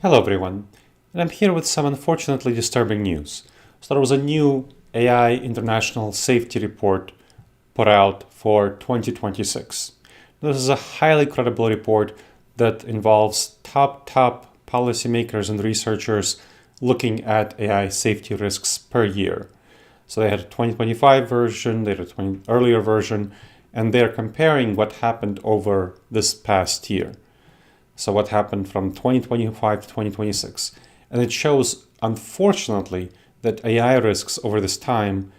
Hello everyone, and I'm here with some unfortunately disturbing news. So there was a new AI International Safety Report put out for 2026. This is a highly credible report that involves top policymakers and researchers looking at AI safety risks per year. So they had a 2025 version, they had a earlier version, and they're comparing what happened over this past year. So what happened from 2025 to 2026. And it shows, unfortunately, that AI risks over this time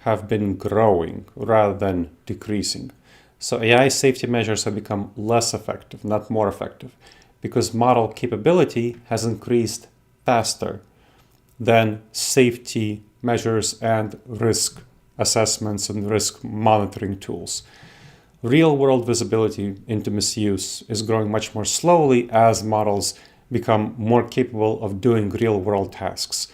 have been growing rather than decreasing. So AI safety measures have become less effective, not more effective, because model capability has increased faster than safety measures and risk assessments and risk monitoring tools. Real-world visibility into misuse is growing much more slowly as models become more capable of doing real-world tasks.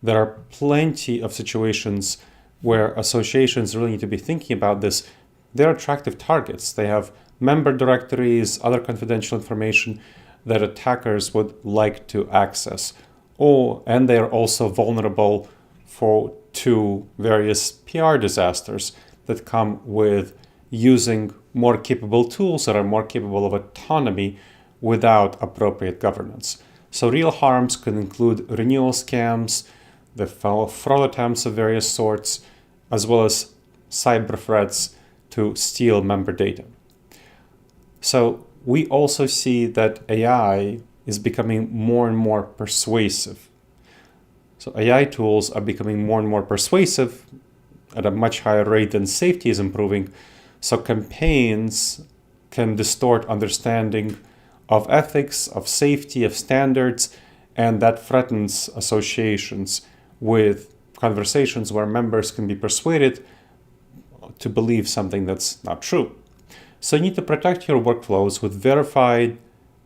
There are plenty of situations where associations really need to be thinking about this. They're attractive targets. They have member directories, other confidential information that attackers would like to access. And they're also vulnerable to various PR disasters that come with using more capable tools that are more capable of autonomy without appropriate governance. So real harms could include renewal scams, the fraud attempts of various sorts, as well as cyber threats to steal member data. So we also see that AI is becoming more and more persuasive. So AI tools are becoming more and more persuasive at a much higher rate than safety is improving. So campaigns can distort understanding of ethics, of safety, of standards, and that threatens associations with conversations where members can be persuaded to believe something that's not true. So you need to protect your workflows with verified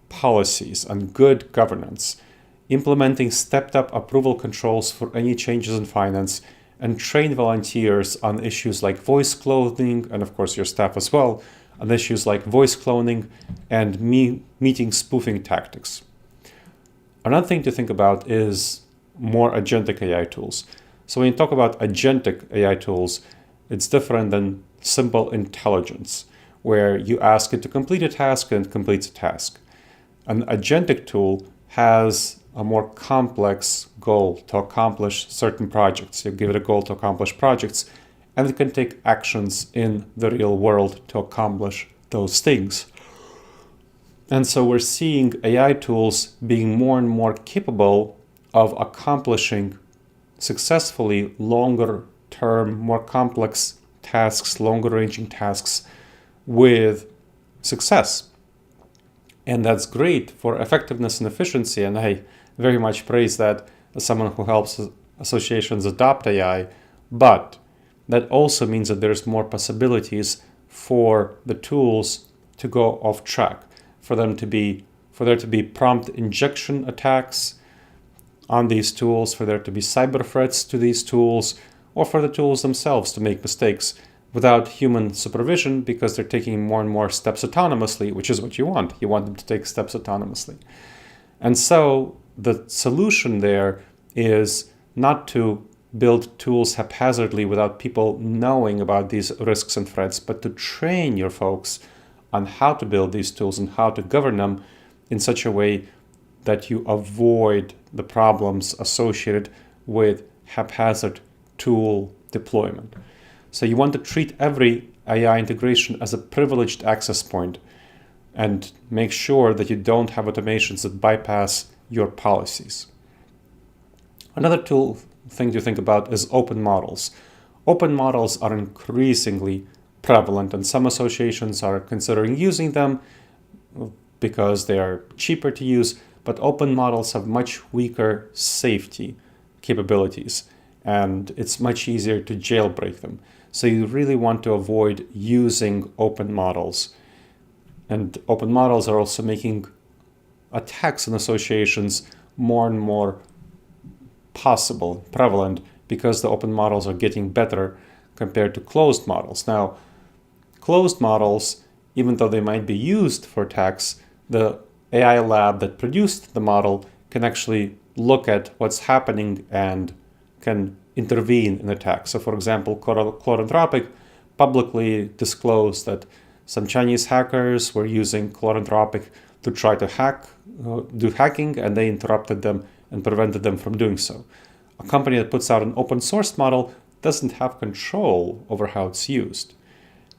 policies and good governance, implementing stepped-up approval controls for any changes in finance, and train volunteers on issues like voice cloning, and of course your staff as well, on issues like voice cloning and meeting spoofing tactics. Another thing to think about is more agentic AI tools. So when you talk about agentic AI tools, it's different than simple intelligence, where you ask it to complete a task and it completes a task. An agentic tool has a more complex goal to accomplish certain projects. You give it a goal to accomplish projects, and it can take actions in the real world to accomplish those things. And so we're seeing AI tools being more and more capable of accomplishing successfully longer term, more complex tasks, longer ranging tasks with success. And that's great for effectiveness and efficiency. And I very much praise that as someone who helps associations adopt AI. But that also means that there's more possibilities for the tools to go off track, for there to be prompt injection attacks on these tools, for there to be cyber threats to these tools, or for the tools themselves to make mistakes without human supervision because they're taking more and more steps autonomously, which is what you want. You want them to take steps autonomously. And so the solution there is not to build tools haphazardly without people knowing about these risks and threats, but to train your folks on how to build these tools and how to govern them in such a way that you avoid the problems associated with haphazard tool deployment. So you want to treat every AI integration as a privileged access point and make sure that you don't have automations that bypass your policies. Another thing to think about is open models. Open models are increasingly prevalent, and some associations are considering using them because they are cheaper to use, but open models have much weaker safety capabilities, and it's much easier to jailbreak them. So you really want to avoid using open models. And open models are also making attacks on associations more and more possible, prevalent, because the open models are getting better compared to closed models. Now, closed models, even though they might be used for attacks, the AI lab that produced the model can actually look at what's happening and can intervene in attacks. So for example, Claude publicly disclosed that some Chinese hackers were using Claude to try to do hacking, and they interrupted them and prevented them from doing so. A company that puts out an open source model doesn't have control over how it's used.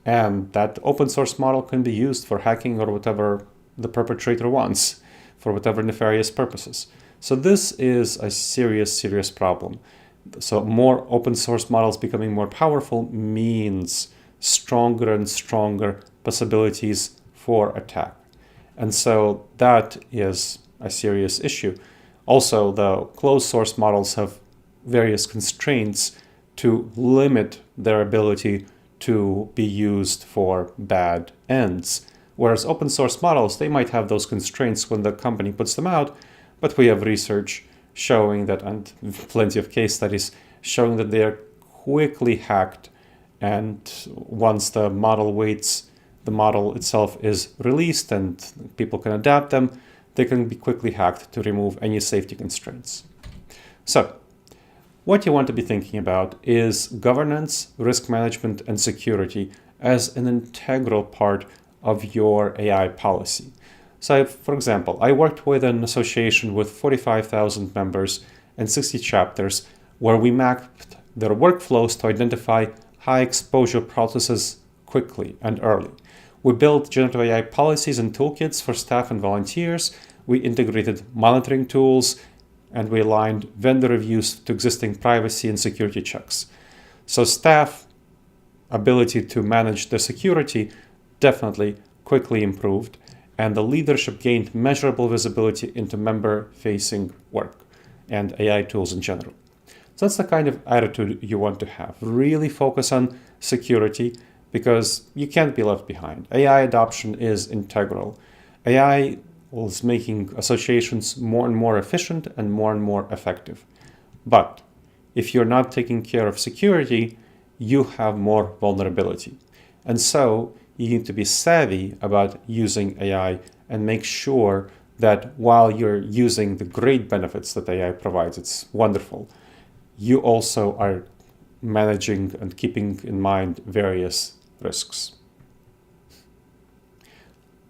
And that open source model can be used for hacking or whatever the perpetrator wants, for whatever nefarious purposes. So this is a serious, serious problem. So more open source models becoming more powerful means stronger and stronger possibilities for attack. And so that is a serious issue. Also, the closed source models have various constraints to limit their ability to be used for bad ends. Whereas open source models, they might have those constraints when the company puts them out, but we have research showing that, and plenty of case studies showing that they are quickly hacked. And once the model itself is released and people can adapt them, they can be quickly hacked to remove any safety constraints. So, what you want to be thinking about is governance, risk management, and security as an integral part of your AI policy. So, for example, I worked with an association with 45,000 members and 60 chapters where we mapped their workflows to identify high exposure processes quickly and early. We built generative AI policies and toolkits for staff and volunteers. We integrated monitoring tools, and we aligned vendor reviews to existing privacy and security checks. So staff ability to manage the security definitely quickly improved, and the leadership gained measurable visibility into member-facing work and AI tools in general. So that's the kind of attitude you want to have. Really focus on security because you can't be left behind. AI adoption is integral. AI is making associations more and more efficient and more effective. But if you're not taking care of security, you have more vulnerability. And so you need to be savvy about using AI and make sure that while you're using the great benefits that AI provides, it's wonderful, you also are managing and keeping in mind various risks.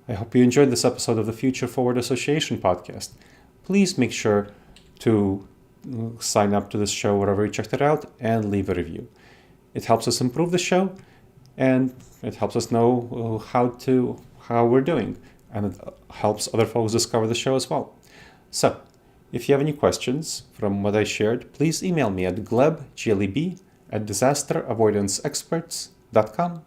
I hope you enjoyed this episode of the Future Forward Association podcast. Please make sure to sign up to this show wherever you checked it out and leave a review. It helps us improve the show, and it helps us know how we're doing, and it helps other folks discover the show as well. So, if you have any questions from what I shared, please email me at gleb, Gleb, at disasteravoidanceexperts.com.